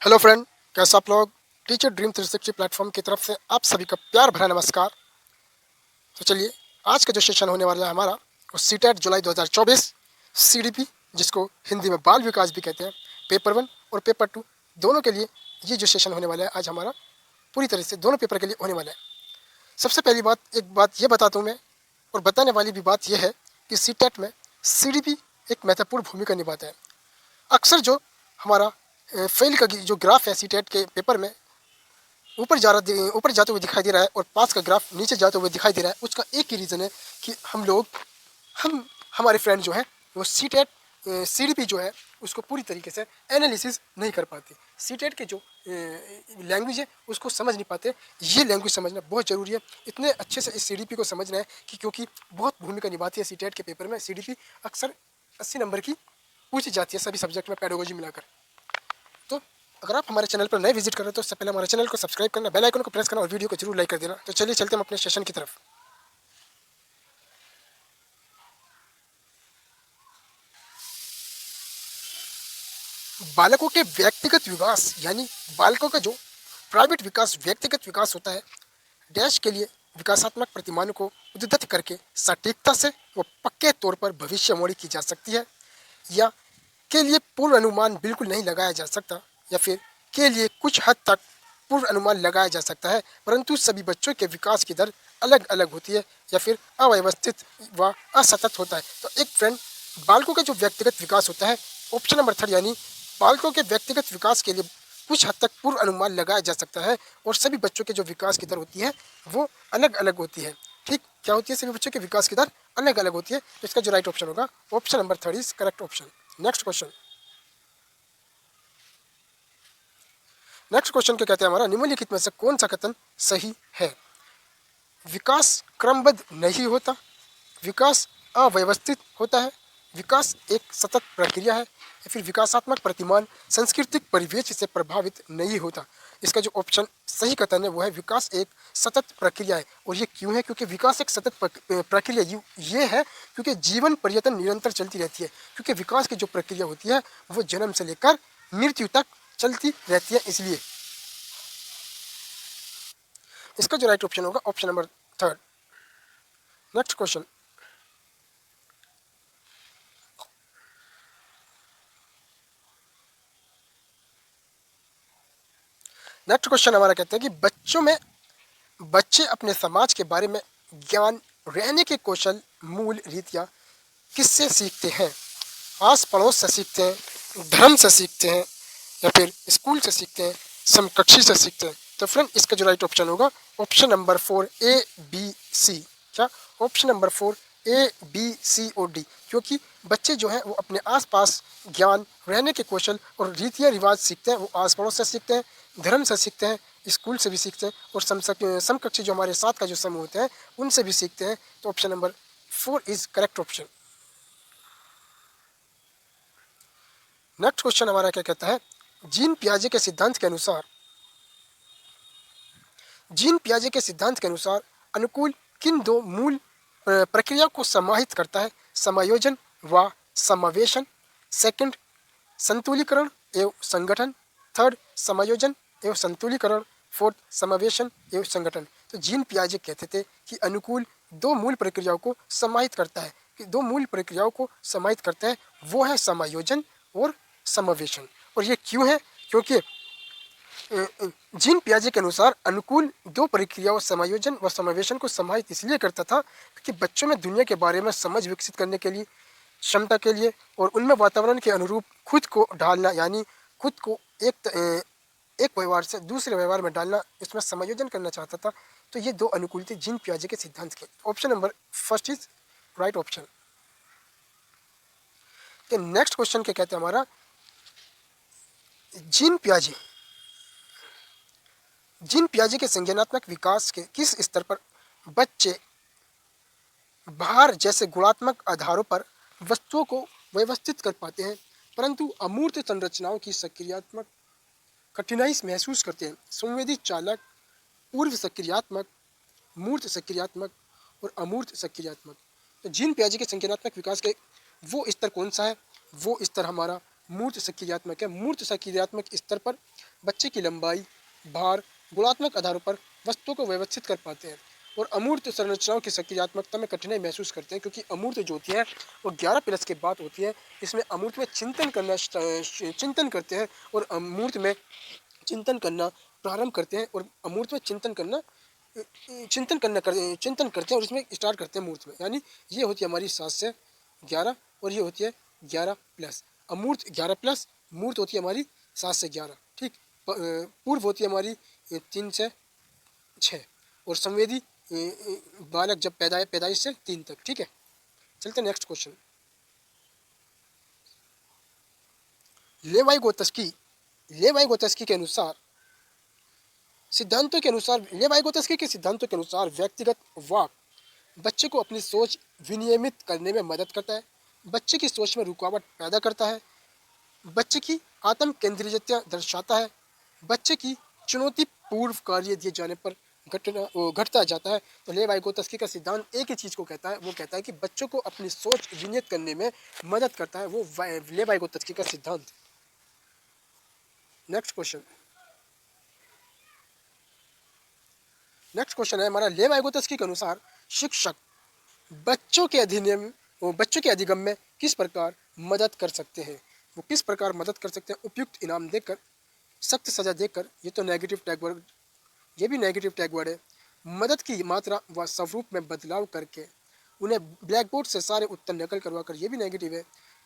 Hello friend, कैसे आप लोग। टीचर ड्रीम 360 प्लेटफॉर्म की तरफ से आप सभी का प्यार भरा नमस्कार। तो चलिए, आज का जो सेशन होने वाला है हमारा वो सीटेट जुलाई 2024 सीडीपी, जिसको हिंदी में बाल विकास भी कहते हैं, पेपर 1 और पेपर 2 दोनों के लिए ये जो सेशन होने वाला है आज हमारा पूरी तरह से दोनों पेपर के लिए होने वाला है। सबसे पहली बात, एक बात ये बताता हूँ मैं, और बताने वाली भी बात यह है कि सीटेट में सीडीपी एक महत्वपूर्ण भूमिका निभाता है। अक्सर जो हमारा फेल का जो ग्राफ है सीटेट के पेपर में ऊपर जाते हुए दिखाई दे रहा है और पास का ग्राफ नीचे जाते हुए दिखाई दे रहा है, उसका एक ही रीज़न है कि हम हमारे फ्रेंड जो है वो सीटेट सीडीपी जो है उसको पूरी तरीके से एनालिसिस नहीं कर पाते। सीटेट के जो लैंग्वेज है उसको समझ नहीं पाते। ये लैंग्वेज समझना बहुत ज़रूरी है। इतने अच्छे से इस सीडीपी को समझना है कि क्योंकि बहुत भूमिका निभाती है सीटेट के पेपर में। सीडीपी अक्सर 80 नंबर की पूछी जाती है सभी सब्जेक्ट में, पेडागोजी मिलाकर। तो अगर आप हमारे चैनल पर नए विजिट कर रहे हो तो उससे पहले हमारे चैनल को सब्सक्राइब करना, बेल आइकन को प्रेस करना और वीडियो को जरूर लाइक कर देना। तो चलिए चलते हैं हम अपने सेशन की तरफ। बालकों के व्यक्तिगत विकास यानी बालकों का जो प्राइवेट विकास, व्यक्तिगत विकास होता है, डैश के लिए विकासात्मक प्रतिमानों को उद्धृत करके सटीकता से व पक्के तौर पर भविष्यवाणी की जा सकती है, या के लिए पूर्व अनुमान बिल्कुल नहीं लगाया जा सकता, या फिर के लिए कुछ हद तक पूर्व अनुमान लगाया जा सकता है, परंतु सभी बच्चों के विकास की दर अलग अलग होती है या फिर अव्यवस्थित व असतत होता है। तो एक फ्रेंड, बालकों का जो व्यक्तिगत विकास होता है, ऑप्शन नंबर 3 यानी बालकों के व्यक्तिगत विकास के लिए कुछ हद तक पूर्व अनुमान लगाया जा सकता है और सभी बच्चों के जो विकास की दर होती है वो अलग अलग होती है। ठीक, क्या होती है? सभी बच्चों के विकास की दर अलग अलग होती है। तो इसका जो राइट ऑप्शन होगा option number 3 is correct option. Next question. Next question क्या कहते हैं हमारा, निम्नलिखित में से कौन सा कथन सही है? विकास क्रमबद्ध नहीं होता, विकास अव्यवस्थित होता है, विकास एक सतत प्रक्रिया है, या फिर विकासात्मक प्रतिमान सांस्कृतिक परिवेश से प्रभावित नहीं होता। इसका जो ऑप्शन सही कथन है वो है विकास एक सतत प्रक्रिया है। और ये क्यों है? क्योंकि विकास एक सतत प्रक्रिया ये है क्योंकि जीवन पर्यटन निरंतर चलती रहती है। क्योंकि विकास की जो प्रक्रिया होती है वो जन्म से लेकर मृत्यु तक चलती रहती है, इसलिए इसका जो राइट ऑप्शन होगा option number 3। Next question. Next question हमारा कहते हैं कि बच्चे अपने समाज के बारे में ज्ञान, रहने के कौशल, मूल रीतियाँ किससे सीखते हैं? आस पड़ोस से सीखते हैं, धर्म से सीखते हैं, या फिर स्कूल से सीखते हैं, समकक्षी से सीखते हैं। तो फ्रेंड, इसका जो राइट ऑप्शन होगा option number 4 A B C. क्या? Option number 4 A B C और डी। क्योंकि बच्चे जो हैं वो अपने आसपास ज्ञान, रहने के कौशल और रीतियाँ रिवाज सीखते हैं। वो आस पड़ोस से सीखते हैं, धर्म से सीखते हैं, स्कूल से भी सीखते हैं, और समकक्षी जो हमारे साथ का जो समूह होते हैं उनसे भी सीखते हैं। तो option number 4 is correct option. Next question हमारा क्या कहता है, जीन पियाजे के सिद्धांत के अनुसार अनुकूल किन दो मूल प्रक्रिया को समाहित करता है? समायोजन व समावेशन, सेकंड संतुलीकरण एवं संगठन, थर्ड समायोजन एवं संतुलीकरण, फोर्थ समावेशन एवं संगठन। तो जीन पियाजे कहते थे कि अनुकूल दो मूल प्रक्रियाओं को समाहित करता है, वो है समायोजन और समावेशन। और ये क्यों है? क्योंकि जीन पियाजे के अनुसार अनुकूल दो प्रक्रियाओं समायोजन व समावेशन को समाहित इसलिए करता था कि बच्चों में दुनिया के बारे में समझ विकसित करने के लिए, क्षमता के लिए, और उनमें वातावरण के अनुरूप खुद को ढालना, यानी खुद को एक व्यवहार से दूसरे व्यवहार में डालना, इसमें समायोजन करना चाहता था। तो ये दो अनुकूल थे जीन पियाजे के सिद्धांत के। Option number first is right option. Next question क्या कहते हैं हमारा, जीन पियाजे के संज्ञानात्मक विकास के किस स्तर पर बच्चे भार जैसे गुणात्मक आधारों पर वस्तुओं को व्यवस्थित कर पाते हैं, परंतु अमूर्त संरचनाओं की सक्रियात्मक कठिनाई महसूस करते हैं? संवेदी चालक, पूर्व सक्रियात्मक, मूर्त सक्रियात्मक और अमूर्त सक्रियात्मक। तो जीन पियाजे के संज्ञानात्मक विकास के वो स्तर कौन सा है? वो स्तर हमारा मूर्त सक्रियात्मक है। मूर्त सक्रियात्मक स्तर पर बच्चे की लंबाई, भार, गुणात्मक आधारों पर वस्तुओं को व्यवस्थित कर पाते हैं और अमूर्त संरचनाओं की सक्रियात्मकता में कठिनाई महसूस करते हैं, क्योंकि अमूर्त जो होती है वो 11+ के बाद होती है। इसमें अमूर्त में चिंतन करते हैं और अमूर्त में चिंतन करना प्रारंभ करते हैं और अमूर्त में चिंतन करते हैं और इसमें स्टार्ट करते हैं मूर्त में। यानी ये होती है हमारी 7 से 11 और ये होती है 11+। अमूर्त 11+, मूर्त होती है हमारी 7 से 11। ठीक। पूर्व होती है हमारी 3 से 6 और संवेदी बालक जब पैदाइश से 3 तक। ठीक है, चलते नेक्स्ट क्वेश्चन। लेवाई-गोत्स्की के अनुसार सिद्धांतों के अनुसार व्यक्तिगत वाक बच्चे को अपनी सोच विनियमित करने में मदद करता है, बच्चे की सोच में रुकावट पैदा करता है, बच्चे की आत्म केंद्रितता दर्शाता है, बच्चे की चुनौती पूर्व कार्य दिए जाने पर घटता जाता है। तो लेवाई-गोत्स्की का सिद्धांत एक ही चीज़ को कहता है, वो कहता है कि बच्चों को अपनी सोच विनियत करने में मदद करता है, वो लेवाई-गोत्स्की का सिद्धांत। नेक्स्ट क्वेश्चन है हमारा, लेवाई-गोत्स्की के अनुसार शिक्षक बच्चों के अधिगम में किस प्रकार मदद कर सकते हैं। वो किस प्रकार मदद कर सकते हैं? उपयुक्त इनाम देकर, सख्त सजा देकर, ये तो नेगेटिव टैग वर्ड, ये भी नेगेटिव टैग वर्ड है। मदद की मात्रा व स्वरूप में बदलाव करके, उन्हें ब्लैक बोर्ड से सारे उत्तर नकल करवा कर, ये भी नेगेटिव है।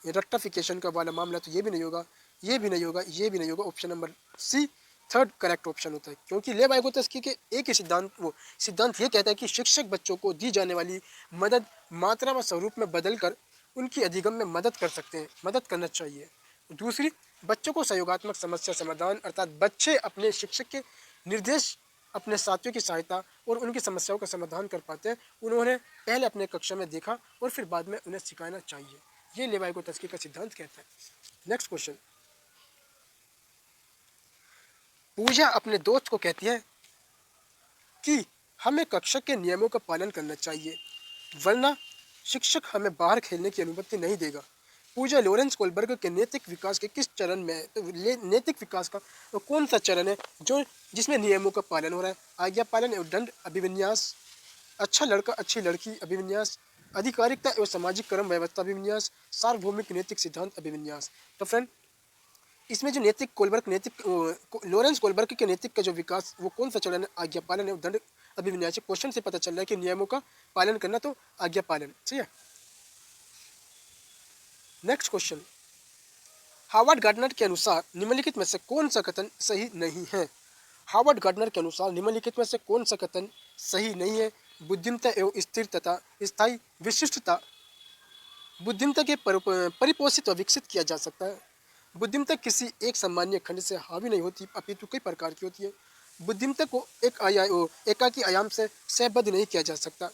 ये रेक्टिफिकेशन का वाला मामला तो ये भी नहीं होगा, ये भी नहीं होगा, ये भी नहीं होगा। Option number C third correct option होता है, क्योंकि लेवाई-गोत्स्की के एक ही सिद्धांत ये कहता है कि शिक्षक बच्चों को दी जाने वाली मदद मात्रा व स्वरूप में बदलकर उनकी अधिगम में मदद कर सकते हैं, मदद करना चाहिए। दूसरी, बच्चों को सहयोगात्मक समस्या समाधान, अर्थात बच्चे अपने शिक्षक के निर्देश, अपने साथियों की सहायता और उनकी समस्याओं का समाधान कर पाते हैं। उन्होंने पहले अपने कक्षा में देखा और फिर बाद में उन्हें सिखाना चाहिए, ये लेवाई-गोत्स्की का सिद्धांत कहता है। Next question. पूजा अपने दोस्त को कहती है कि हमें कक्षा के नियमों का पालन करना चाहिए, वरना शिक्षक हमें बाहर खेलने की अनुमति नहीं देगा। पूजा लॉरेंस कोलबर्ग के नैतिक विकास के किस चरण में है? तो नैतिक विकास का तो कौन सा चरण है जिसमें नियमों का पालन हो रहा है? आज्ञा पालन एवं दंड अभिविन्यास, अच्छा लड़का अच्छी लड़की अभिविन्यास, अधिकारिकता एवं सामाजिक क्रम व्यवस्था अभिविन्यास, सार्वभौमिक नैतिक सिद्धांत अभिविन्यास। तो फ्रेंड, इसमें जो लॉरेंस कोलबर्ग के नैतिक का जो विकास, वो कौन सा चरण है? आज्ञा पालन एवं दंड अभिविन्यास। क्वेश्चन से पता चल रहा है कि नियमों का पालन करना, तो आज्ञा पालन। ठीक है, नेक्स्ट क्वेश्चन। हार्वर्ड गार्डनर के अनुसार निम्नलिखित में से कौन सा कथन सही नहीं है? हार्वर्ड गार्डनर के अनुसार निम्नलिखित में से कौन सा कथन सही नहीं है? बुद्धिमत्ता एवं स्थिर तथा स्थायी विशिष्टता, बुद्धिमत्ता के परिपोषित व विकसित किया जा सकता है। बुद्धिमत्ता किसी एक सामान्य खंड से हावी नहीं होती, अपितु कई प्रकार की होती है। बुद्धिमत्ता को एकाकी आयाम से सहबद्ध नहीं किया जा सकता।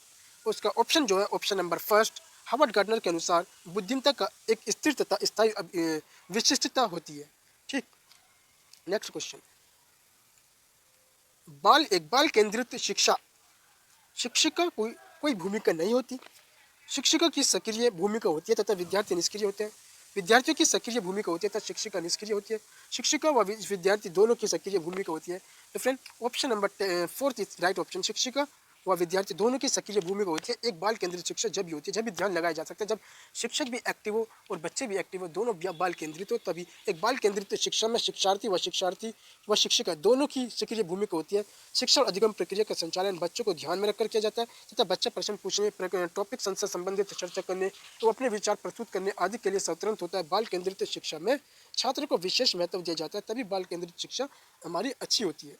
उसका ऑप्शन जो है, option number first, Harvard gardener के अनुसार बुद्धिमत्ता का एक स्थिर तथा स्थायी विशिष्टता होती है। ठीक, नेक्स्ट क्वेश्चन। बाल केंद्रित शिक्षक का कोई भूमिका नहीं होती। शिक्षिका की सक्रिय भूमिका होती है तथा विद्यार्थी निष्क्रिय होते हैं। विद्यार्थियों की सक्रिय भूमिका होती है तथा शिक्षिका निष्क्रिय होती है। शिक्षिका व विद्यार्थी दोनों की सक्रिय भूमिका होती है। तो friend, option number fourth is right option. शिक्षिका व विद्यार्थी दोनों की सक्रिय भूमिका होती है। एक बाल केंद्रित शिक्षा जब भी होती है, जब भी ध्यान लगाया जा सकता है, जब शिक्षक भी एक्टिव हो और बच्चे भी एक्टिव हो, दोनों बाल केंद्रित हो, तभी एक बाल केंद्रित शिक्षा में शिक्षार्थी व शिक्षिका दोनों की सक्रिय भूमिका होती है। शिक्षा और अधिगम प्रक्रिया का संचालन बच्चों को ध्यान में रखकर किया जाता है तथा बच्चा प्रश्न पूछने, टॉपिक संशय संबंधित चर्चा करने तो अपने विचार प्रस्तुत करने आदि के लिए स्वतंत्र होता है। बाल केंद्रित शिक्षा में छात्र को विशेष महत्व दिया जाता है, तभी बाल केंद्रित शिक्षा हमारी अच्छी होती है।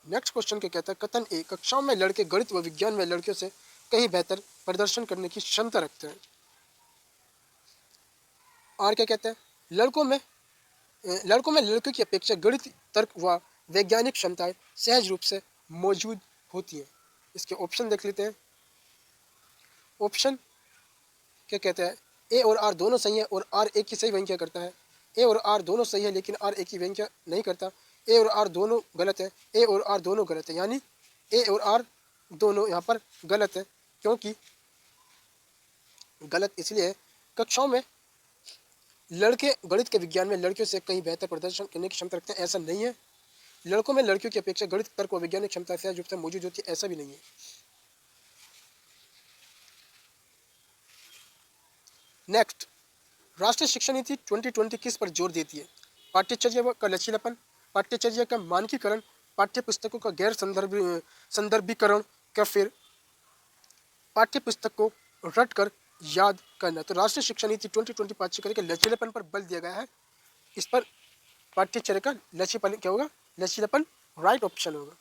नेक्स्ट क्वेश्चन क्या कहता है? कथन ए, कक्षाओं में लड़के गणित व विज्ञान में लड़कियों से कहीं बेहतर प्रदर्शन करने की क्षमता रखते हैं। और क्या कहते हैं? लड़कों में लड़कों की अपेक्षा गणित, तर्क व वैज्ञानिक क्षमताएं सहज रूप से मौजूद होती है। इसके ऑप्शन देख लेते हैं। ऑप्शन क्या कहते हैं? ए और आर दोनों सही है और आर एक ही सही व्याख्या करता है। ए और आर दोनों सही है लेकिन आर एक ही व्याख्या नहीं करता। ए और आर दोनों गलत है। ए और आर दोनों गलत है, यानी ए और आर दोनों यहाँ पर गलत है। क्योंकि गलत इसलिए है कक्षाओं में लड़के गणित के विज्ञान में लड़कियों से कहीं बेहतर प्रदर्शन करने की क्षमता रखते हैं, ऐसा नहीं है। लड़कों में लड़कियों की अपेक्षा गणित, तर्क और वैज्ञानिक क्षमता सहज रूप से मौजूद होती है, ऐसा भी नहीं है। नेक्स्ट, राष्ट्रीय शिक्षा नीति 2020 किस पर जोर देती है? पाठ्यचर्या का लचीलापन, पाठ्यचर्या का मानकीकरण, पाठ्य पुस्तकों का गैर संदर्भीकरण, या फिर पाठ्य पुस्तक को रट कर याद करना। तो राष्ट्रीय शिक्षा नीति 2020 पाठ्यचर्या के लचीलेपन पर बल दिया गया है। इस पर पाठ्यचर्या का लचीपन क्या होगा? लचीलापन राइट ऑप्शन होगा।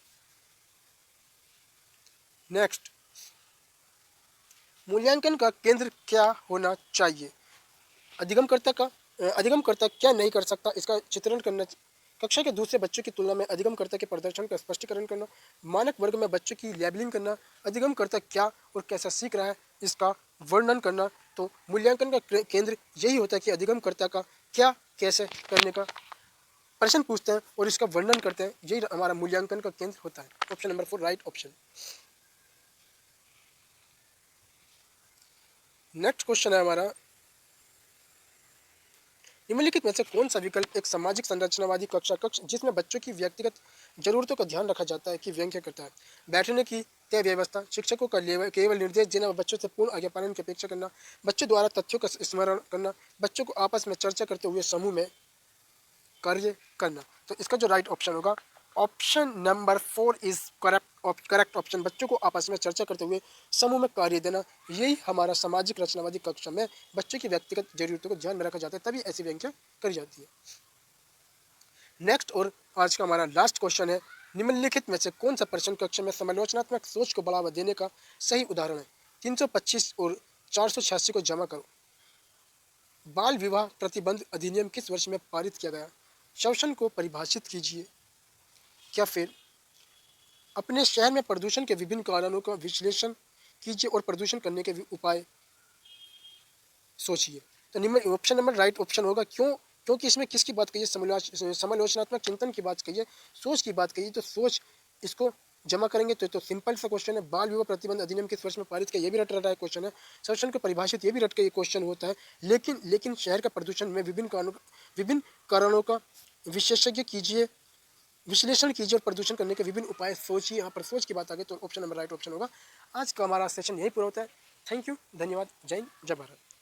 नेक्स्ट, मूल्यांकन का केंद्र क्या होना चाहिए? अधिगमकर्ता क्या नहीं कर सकता, इसका चित्रण करना। कक्षा के दूसरे बच्चों की तुलना में अधिगमकर्ता के प्रदर्शन का स्पष्टीकरण करना। मानक वर्ग में बच्चों की लेबलिंग करना। अधिगमकर्ता क्या और कैसा सीख रहा है, इसका वर्णन करना। तो मूल्यांकन का केंद्र यही होता है कि अधिगमकर्ता का क्या कैसे करने का प्रश्न पूछते हैं और इसका वर्णन करते हैं, यही हमारा मूल्यांकन का केंद्र होता है। Option number 4 right option. Next question है हमारा, निम्नलिखित में से कौन सा विकल्प एक सामाजिक संरचनावादी कक्षा कक्ष जिसमें बच्चों की व्यक्तिगत जरूरतों का ध्यान रखा जाता है की व्याख्या करता है? बैठने की तय व्यवस्था, शिक्षकों का केवल निर्देश देना व बच्चों से पूर्ण आज्ञा पालन की अपेक्षा करना, बच्चों द्वारा तथ्यों का स्मरण करना, बच्चों को आपस में चर्चा करते हुए समूह में कार्य करना। तो इसका जो राइट ऑप्शन होगा, option number 4 is correct option. बच्चों को आपस में चर्चा करते हुए समूह में कार्य देना, यही हमारा सामाजिक रचनावादी कक्षा में बच्चों की व्यक्तिगत जरूरतों को ध्यान में रखा जाता है, तभी ऐसी व्याख्या करी जाती है। नेक्स्ट और आज का हमारा लास्ट क्वेश्चन है, निम्नलिखित में से कौन सा प्रश्न कक्षा में समालोचनात्मक सोच को बढ़ावा देने का सही उदाहरण है? 325 और 486 को जमा करो। बाल विवाह प्रतिबंध अधिनियम किस वर्ष में पारित किया गया? शोषण को परिभाषित कीजिए। क्या फिर अपने शहर में प्रदूषण के विभिन्न कारणों का विश्लेषण कीजिए और प्रदूषण करने के उपाय सोचिए। तो निम्न ऑप्शन नंबर राइट ऑप्शन होगा। क्यों? क्योंकि इसमें किसकी बात कही है? समालोचनात्मक चिंतन की बात कही है, सोच की बात कही है। तो सोच इसको जमा करेंगे तो सिंपल सा क्वेश्चन है। बाल विवाह प्रतिबंध अधिनियम किस वर्ष में पारित किया, ये भी रट रहा है क्वेश्चन है। शोषण को परिभाषित, ये भी रट के ये क्वेश्चन होता है। लेकिन शहर का प्रदूषण में विभिन्न कारणों का विशेषज्ञ कीजिए, विश्लेषण कीजिए और प्रदूषण करने के विभिन्न उपाय सोचिए। यहाँ पर सोच की बात आ गई तो ऑप्शन नंबर राइट ऑप्शन होगा। आज का हमारा सेशन यही पूरा होता है। थैंक यू, धन्यवाद, जय हिंद, जय भारत।